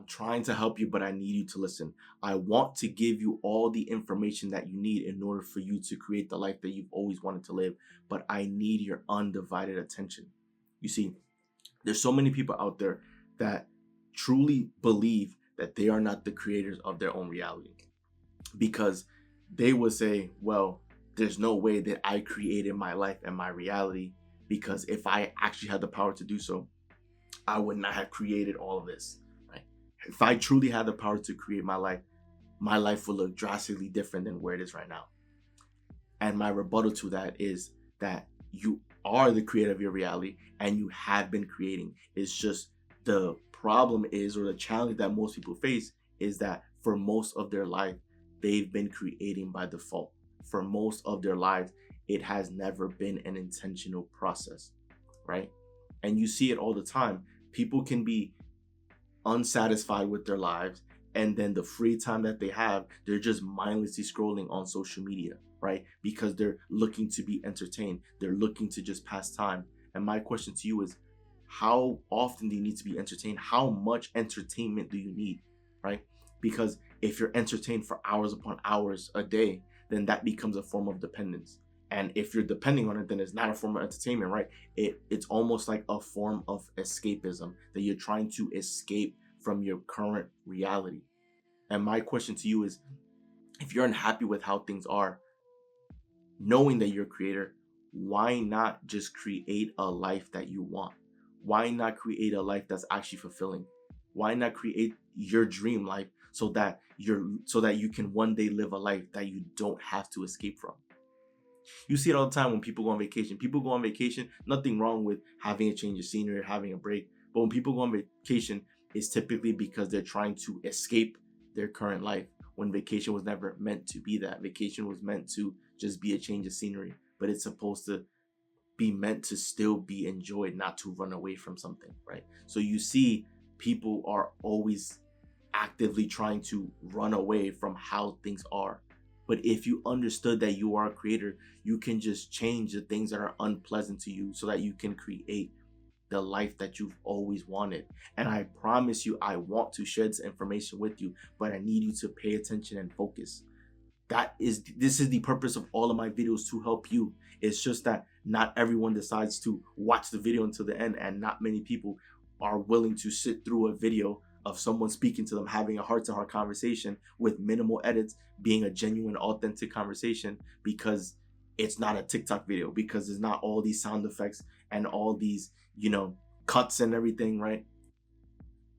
I'm trying to help you, but I need you to listen. I want to give you all the information that you need in order for you to create the life that you've always wanted to live, but I need your undivided attention. You see, there's so many people out there that truly believe that they are not the creators of their own reality, because they would say, well, there's no way that I created my life and my reality, because if I actually had the power to do so, I would not have created all of this, right? If I truly had the power to create my life would look drastically different than where it is right now. And my rebuttal to that is that you are the creator of your reality and you have been creating. It's just the problem is, or the challenge that most people face, is that for most of their life, they've been creating by default. For most of their lives, it has never been an intentional process, right? And you see it all the time. People can be unsatisfied with their lives, and then the free time that they have, they're just mindlessly scrolling on social media, right? Because they're looking to be entertained, they're looking to just pass time. And my question to you is, how often do you need to be entertained? How much entertainment do you need, right? Because if you're entertained for hours upon hours a day, then that becomes a form of dependence. And if you're depending on it, then it's not a form of entertainment, right? It's almost like a form of escapism, that you're trying to escape from your current reality. And my question to you is, if you're unhappy with how things are, knowing that you're a creator, why not just create a life that you want? Why not create a life that's actually fulfilling? Why not create your dream life so that you can one day live a life that you don't have to escape from? You see it all the time when people go on vacation. People go on vacation, nothing wrong with having a change of scenery or having a break. But when people go on vacation, it's typically because they're trying to escape their current life, when vacation was never meant to be that. Vacation was meant to just be a change of scenery, but it's supposed to be meant to still be enjoyed, not to run away from something, right? So you see, people are always actively trying to run away from how things are. But if you understood that you are a creator, you can just change the things that are unpleasant to you so that you can create the life that you've always wanted. And I promise you, I want to share this information with you, but I need you to pay attention and focus. This is the purpose of all of my videos, to help you. It's just that not everyone decides to watch the video until the end, and not many people are willing to sit through a video of someone speaking to them, having a heart-to-heart conversation with minimal edits, being a genuine, authentic conversation, because it's not a TikTok video, because there's not all these sound effects and all these, cuts and everything, right?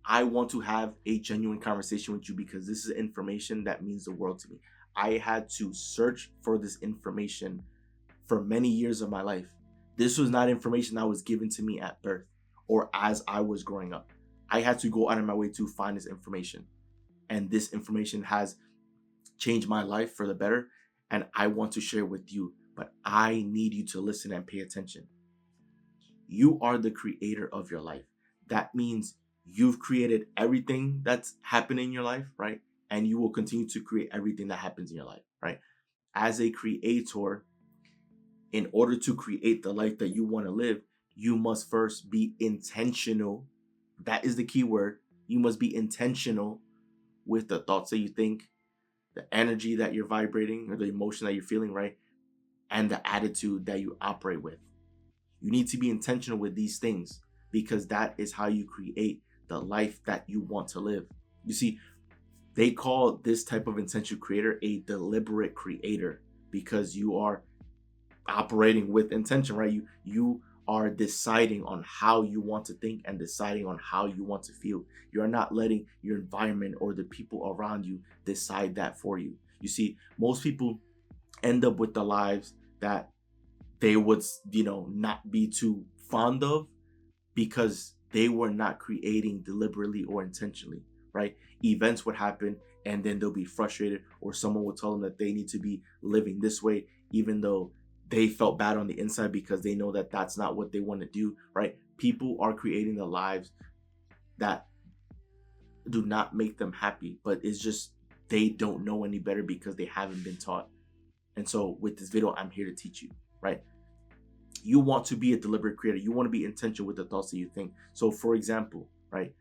I want to have a genuine conversation with you because this is information that means the world to me. I had to search for this information for many years of my life. This was not information that was given to me at birth or as I was growing up. I had to go out of my way to find this information. And this information has changed my life for the better. And I want to share with you, but I need you to listen and pay attention. You are the creator of your life. That means you've created everything that's happening in your life, right? And you will continue to create everything that happens in your life, right? As a creator, in order to create the life that you want to live, you must first be intentional. That is the key word. You must be intentional with the thoughts that you think, the energy that you're vibrating, or the emotion that you're feeling, right? And the attitude that you operate with. You need to be intentional with these things, because that is how you create the life that you want to live. You see, they call this type of intentional creator a deliberate creator, because you are operating with intention, right? You are deciding on how you want to think and deciding on how you want to feel. You're not letting your environment or the people around you decide that for you. You see, most people end up with the lives that they would, not be too fond of, because they were not creating deliberately or intentionally, right? Events would happen and then they'll be frustrated, or someone will tell them that they need to be living this way, even though they felt bad on the inside because they know that that's not what they want to do, right? People are creating the lives that do not make them happy, but it's just they don't know any better because they haven't been taught. And so with this video, I'm here to teach you, right? You want to be a deliberate creator. You want to be intentional with the thoughts that you think. So for example, right,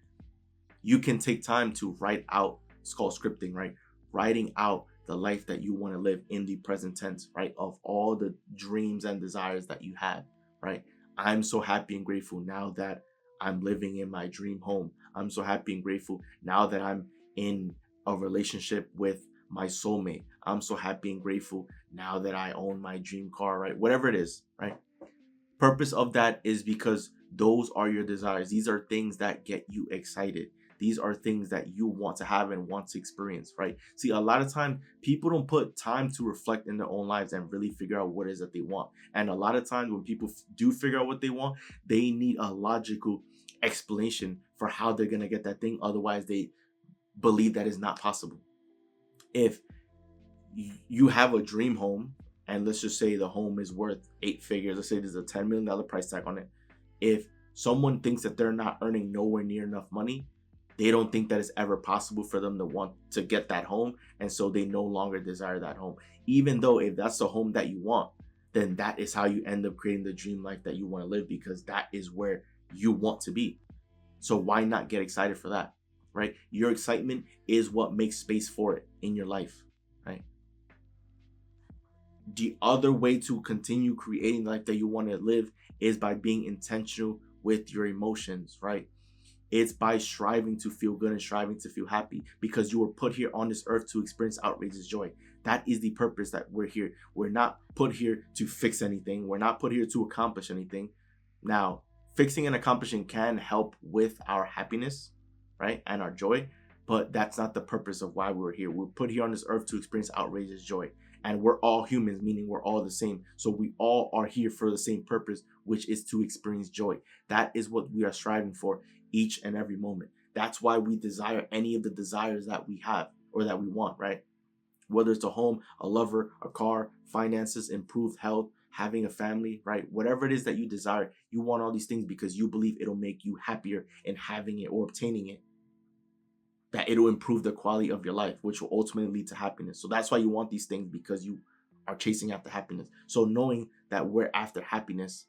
You can take time to write out, it's called scripting, right? Writing out the life that you want to live in the present tense, right? Of all the dreams and desires that you have, right? I'm so happy and grateful now that I'm living in my dream home. I'm so happy and grateful now that I'm in a relationship with my soulmate. I'm so happy and grateful now that I own my dream car, right? Whatever it is, right? Purpose of that is because those are your desires. These are things that get you excited. These are things that you want to have and want to experience, right? See, a lot of times people don't put time to reflect in their own lives and really figure out what it is that they want. And a lot of times when people do figure out what they want, they need a logical explanation for how they're going to get that thing. Otherwise, they believe that is not possible. If you have a dream home, and let's just say the home is worth 8 figures, let's say there's a $10 million price tag on it. If someone thinks that they're not earning nowhere near enough money, they don't think that it's ever possible for them to want to get that home, and so they no longer desire that home. Even though if that's the home that you want, then that is how you end up creating the dream life that you want to live, because that is where you want to be. So why not get excited for that, right? Your excitement is what makes space for it in your life, right? The other way to continue creating the life that you want to live is by being intentional with your emotions, right? It's by striving to feel good and striving to feel happy, because you were put here on this earth to experience outrageous joy. That is the purpose that we're here. We're not put here to fix anything. We're not put here to accomplish anything. Now, fixing and accomplishing can help with our happiness, right? And our joy, but that's not the purpose of why we're here. We're put here on this earth to experience outrageous joy. And we're all humans, meaning we're all the same. So we all are here for the same purpose, which is to experience joy. That is what we are striving for each and every moment. That's why we desire any of the desires that we have or that we want, right? Whether it's a home, a lover, a car, finances, improved health, having a family, right? Whatever it is that you desire, you want all these things because you believe it'll make you happier in having it or obtaining it. That it'll improve the quality of your life, which will ultimately lead to happiness. So that's why you want these things, because you are chasing after happiness. So knowing that we're after happiness,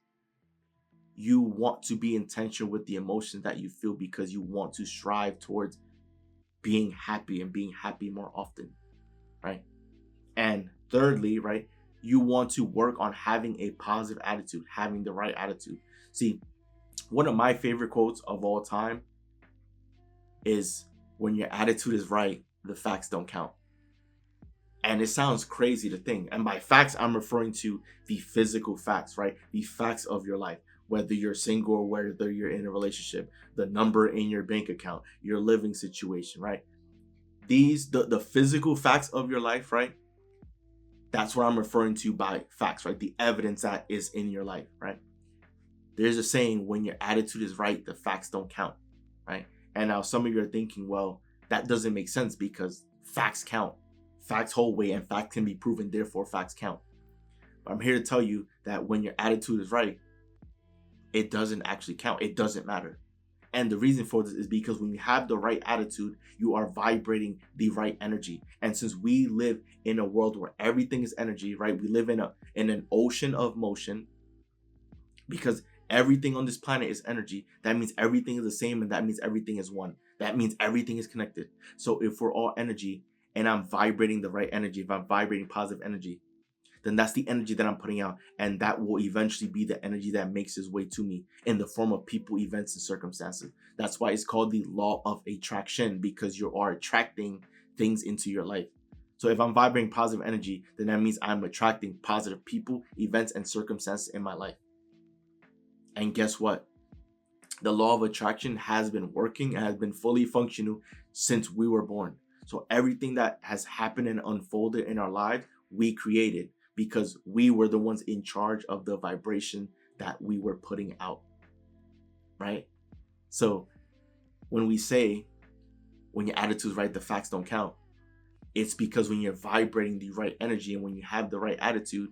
you want to be intentional with the emotions that you feel, because you want to strive towards being happy and being happy more often, right? And thirdly, right, you want to work on having a positive attitude, having the right attitude. See, one of my favorite quotes of all time is, when your attitude is right, the facts don't count. And it sounds crazy to think. And by facts, I'm referring to the physical facts, right? The facts of your life, whether you're single or whether you're in a relationship, the number in your bank account, your living situation, right? The physical facts of your life, right? That's what I'm referring to by facts, right? The evidence that is in your life, right? There's a saying, when your attitude is right, the facts don't count, right? And now some of you are thinking, well, that doesn't make sense because facts count. Facts hold weight and facts can be proven, therefore facts count. But I'm here to tell you that when your attitude is right, it doesn't actually count. It doesn't matter. And the reason for this is because when you have the right attitude, you are vibrating the right energy. And since we live in a world where everything is energy, right? We live in an ocean of motion, because everything on this planet is energy. That means everything is the same, and that means everything is one. That means everything is connected. So if we're all energy and I'm vibrating the right energy, if I'm vibrating positive energy, then that's the energy that I'm putting out. And that will eventually be the energy that makes its way to me in the form of people, events, and circumstances. That's why it's called the law of attraction, because you are attracting things into your life. So if I'm vibrating positive energy, then that means I'm attracting positive people, events, and circumstances in my life. And guess what? The law of attraction has been working and has been fully functional since we were born. So everything that has happened and unfolded in our lives, we created, because we were the ones in charge of the vibration that we were putting out, right? So when we say, when your attitude is right, the facts don't count, it's because when you're vibrating the right energy and when you have the right attitude,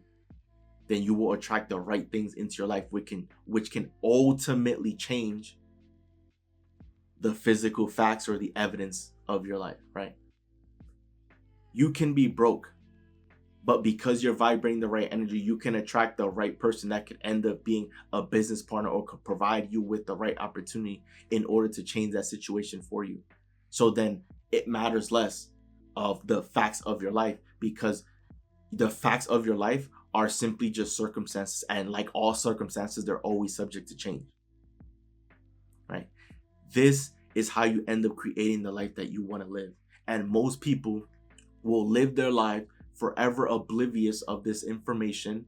then you will attract the right things into your life, which can ultimately change the physical facts or the evidence of your life, right? You can be broke, But because you're vibrating the right energy, you can attract the right person that could end up being a business partner or could provide you with the right opportunity in order to change that situation for you. So then it matters less of the facts of your life, because the facts of your life are simply just circumstances. And like all circumstances, they're always subject to change, right? This is how you end up creating the life that you want to live. And most people will live their life forever oblivious of this information.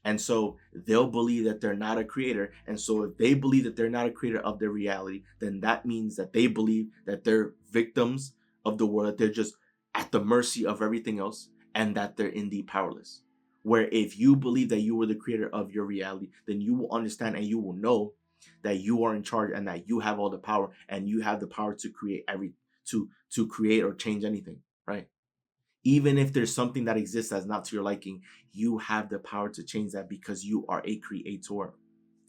And so they'll believe that they're not a creator. And so if they believe that they're not a creator of their reality, then that means that they believe that they're victims of the world, that they're just at the mercy of everything else, and that they're indeed powerless. Where if you believe that you were the creator of your reality, then you will understand and you will know that you are in charge and that you have all the power, and you have the power to create to create or change anything, right? Even if there's something that exists that's not to your liking, you have the power to change that because you are a creator.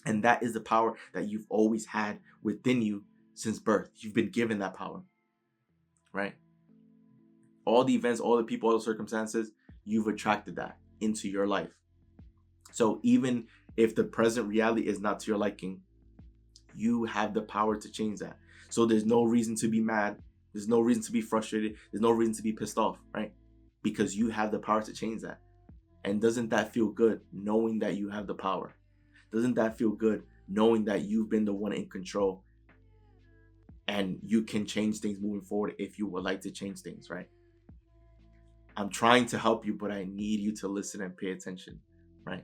And that is the power that you've always had within you since birth. You've been given that power, right? All the events, all the people, all the circumstances, you've attracted that into your life. So even if the present reality is not to your liking, you have the power to change that. So there's no reason to be mad. There's no reason to be frustrated. There's no reason to be pissed off, right? Because you have the power to change that. And doesn't that feel good, knowing that you have the power? Doesn't that feel good, knowing that you've been the one in control and you can change things moving forward if you would like to change things, right? I'm trying to help you, but I need you to listen and pay attention, right?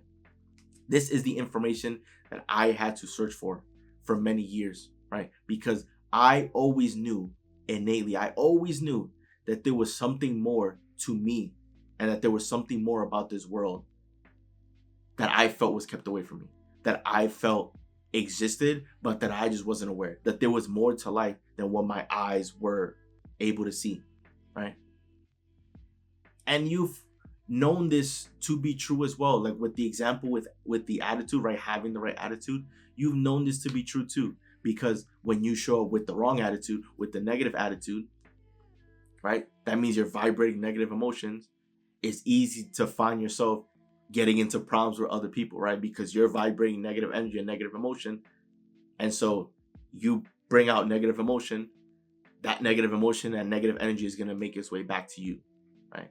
This is the information that I had to search for many years, right? Because I always knew innately, I always knew that there was something more to me and that there was something more about this world that I felt was kept away from me, that I felt existed, but that I just wasn't aware, that there was more to life than what my eyes were able to see, right? And you've known this to be true as well, like with the example with the attitude, right? Having the right attitude, you've known this to be true too, because when you show up with the wrong attitude, with the negative attitude, right, that means you're vibrating negative emotions. It's easy to find yourself getting into problems with other people, right? Because you're vibrating negative energy and negative emotion. And so you bring out negative emotion. That negative emotion and negative energy is going to make its way back to you, right?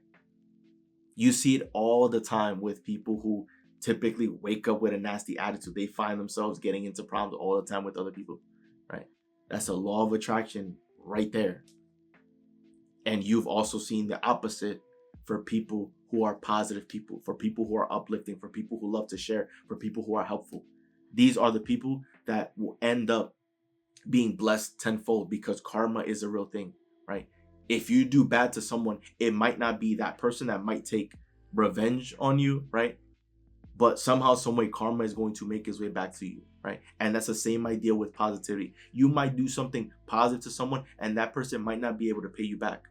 You see it all the time with people who typically wake up with a nasty attitude. They find themselves getting into problems all the time with other people, right? That's a law of attraction right there. And you've also seen the opposite for people who are positive people, for people who are uplifting, for people who love to share, for people who are helpful. These are the people that will end up being blessed tenfold, because karma is a real thing, right? If you do bad to someone, it might not be that person that might take revenge on you, right? But somehow, some way, karma is going to make its way back to you, right? And that's the same idea with positivity. You might do something positive to someone, and that person might not be able to pay you back.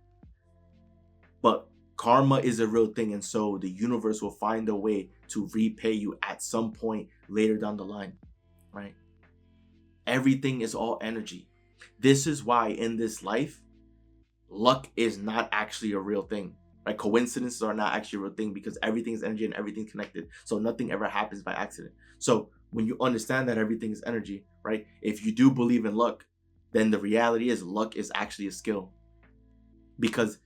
But karma is a real thing, and so the universe will find a way to repay you at some point later down the line, right? Everything is all energy. This is why in this life, luck is not actually a real thing. Right? Coincidences are not actually a real thing, because everything is energy and everything's connected. So nothing ever happens by accident. So when you understand that everything is energy, right? If you do believe in luck, then the reality is luck is actually a skill. Because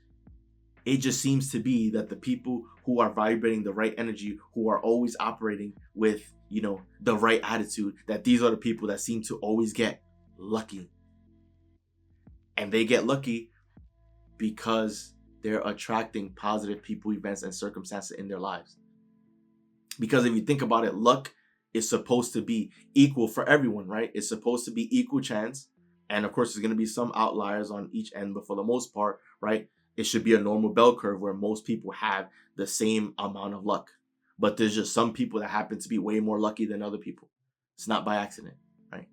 it just seems to be that the people who are vibrating the right energy, who are always operating with, the right attitude, that these are the people that seem to always get lucky. And they get lucky because they're attracting positive people, events, and circumstances in their lives. Because if you think about it, luck is supposed to be equal for everyone, right? It's supposed to be equal chance. And of course, there's going to be some outliers on each end, but for the most part, right, it should be a normal bell curve where most people have the same amount of luck. But there's just some people that happen to be way more lucky than other people. It's not by accident, right?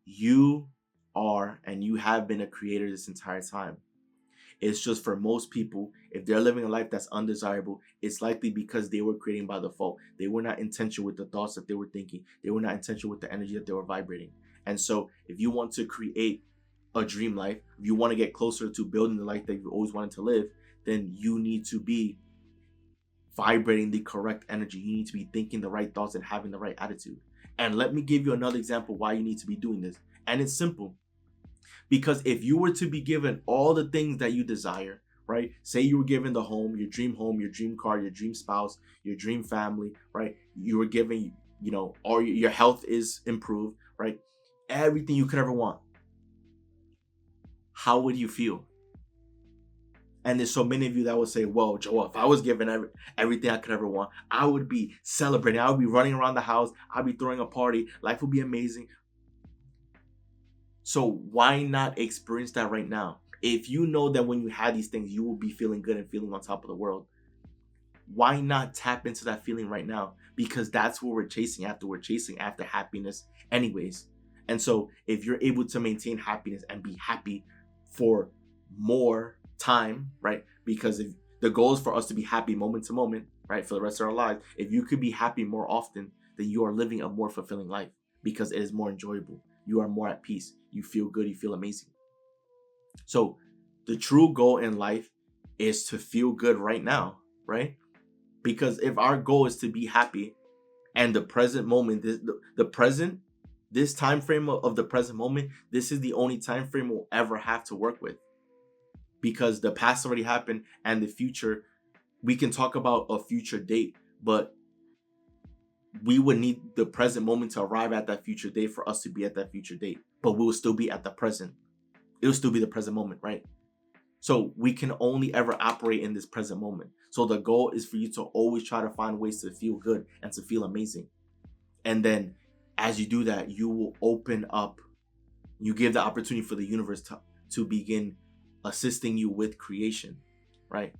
You are and you have been a creator this entire time. It's just for most people, if they're living a life that's undesirable, it's likely because they were creating by default. They were not intentional with the thoughts that they were thinking. They were not intentional with the energy that they were vibrating. And so if you want to create a dream life, if you want to get closer to building the life that you've always wanted to live, then you need to be vibrating the correct energy. You need to be thinking the right thoughts and having the right attitude. And let me give you another example why you need to be doing this. And it's simple. Because if you were to be given all the things that you desire, right? Say you were given the home, your dream car, your dream spouse, your dream family, right? You were given, or your health is improved, right? Everything you could ever want. How would you feel? And there's so many of you that would say, well, Joe, if I was given everything I could ever want, I would be celebrating. I would be running around the house. I'd be throwing a party. Life would be amazing. So why not experience that right now? If you know that when you have these things, you will be feeling good and feeling on top of the world, why not tap into that feeling right now? Because that's what we're chasing after. We're chasing after happiness anyways. And so if you're able to maintain happiness and be happy for more time, right? Because if the goal is for us to be happy moment to moment, right, for the rest of our lives, if you could be happy more often, then you are living a more fulfilling life because it is more enjoyable. You are more at peace. You feel good. You feel amazing. So the true goal in life is to feel good right now, right? Because if our goal is to be happy and the present moment, this time frame of the present moment, this is the only time frame we'll ever have to work with. Because the past already happened and the future, we can talk about a future date, but we would need the present moment to arrive at that future date for us to be at that future date. But we will still be at the present. It will still be the present moment, right? So we can only ever operate in this present moment. So the goal is for you to always try to find ways to feel good and to feel amazing. And then as you do that, you will open up, you give the opportunity for the universe to begin assisting you with creation, right?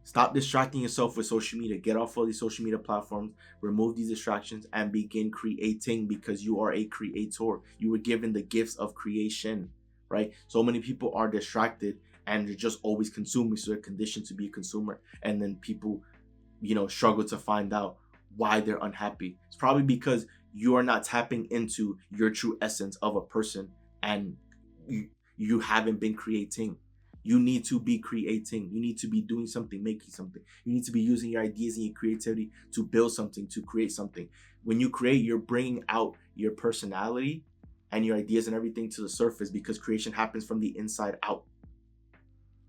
Stop distracting yourself with social media. Get off all these social media platforms, remove these distractions, and begin creating because you are a creator. You were given the gifts of creation, right? So many people are distracted and they're just always consuming, so they're conditioned to be a consumer. And then people, struggle to find out why they're unhappy. It's probably because you are not tapping into your true essence of a person and you haven't been creating. You need to be creating. You need to be doing something, making something. You need to be using your ideas and your creativity to build something, to create something. When you create, you're bringing out your personality and your ideas and everything to the surface because creation happens from the inside out.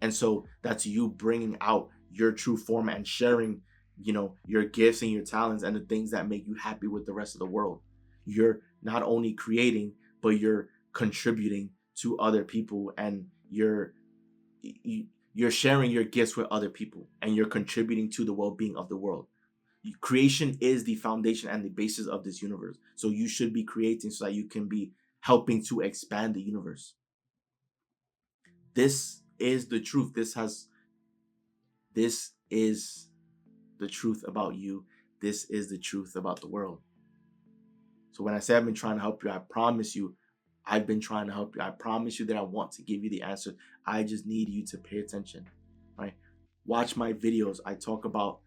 And so that's you bringing out your true form and sharing, your gifts and your talents and the things that make you happy with the rest of the world. You're not only creating, but you're contributing to other people, and you're sharing your gifts with other people, and you're contributing to the well-being of the world. Creation is the foundation and the basis of this universe. So you should be creating so that you can be helping to expand the universe. This is the truth. This is the truth about you. This is the truth about the world. So when I say I've been trying to help you, I promise you, I've been trying to help you. I promise you that I want to give you the answer. I just need you to pay attention, right? Watch my videos. I talk about,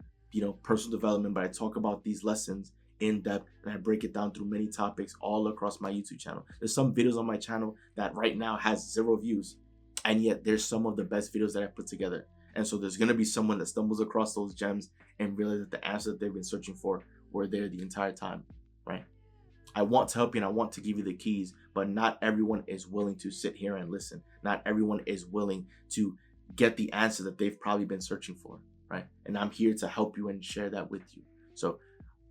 personal development, but I talk about these lessons in depth and I break it down through many topics all across my YouTube channel. There's some videos on my channel that right now has 0 views, and yet there's some of the best videos that I put together. And so there's going to be someone that stumbles across those gems and realizes that the answer that they've been searching for were there the entire time, right? I want to help you and I want to give you the keys, but not everyone is willing to sit here and listen. Not everyone is willing to get the answer that they've probably been searching for, right? And I'm here to help you and share that with you. So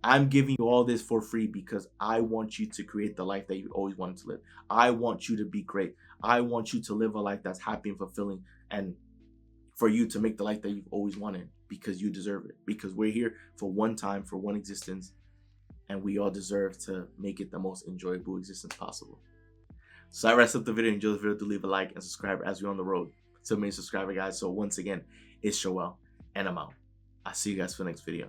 I'm giving you all this for free because I want you to create the life that you always wanted to live. I want you to be great. I want you to live a life that's happy and fulfilling, and for you to make the life that you've always wanted because you deserve it. Because we're here for one time, for one existence, and we all deserve to make it the most enjoyable existence possible. So I wraps up the video. Enjoy the video. Do leave a like and subscribe as we're on the road to a million subscriber, guys. So once again, it's Joel, and I'm out. I'll see you guys for the next video.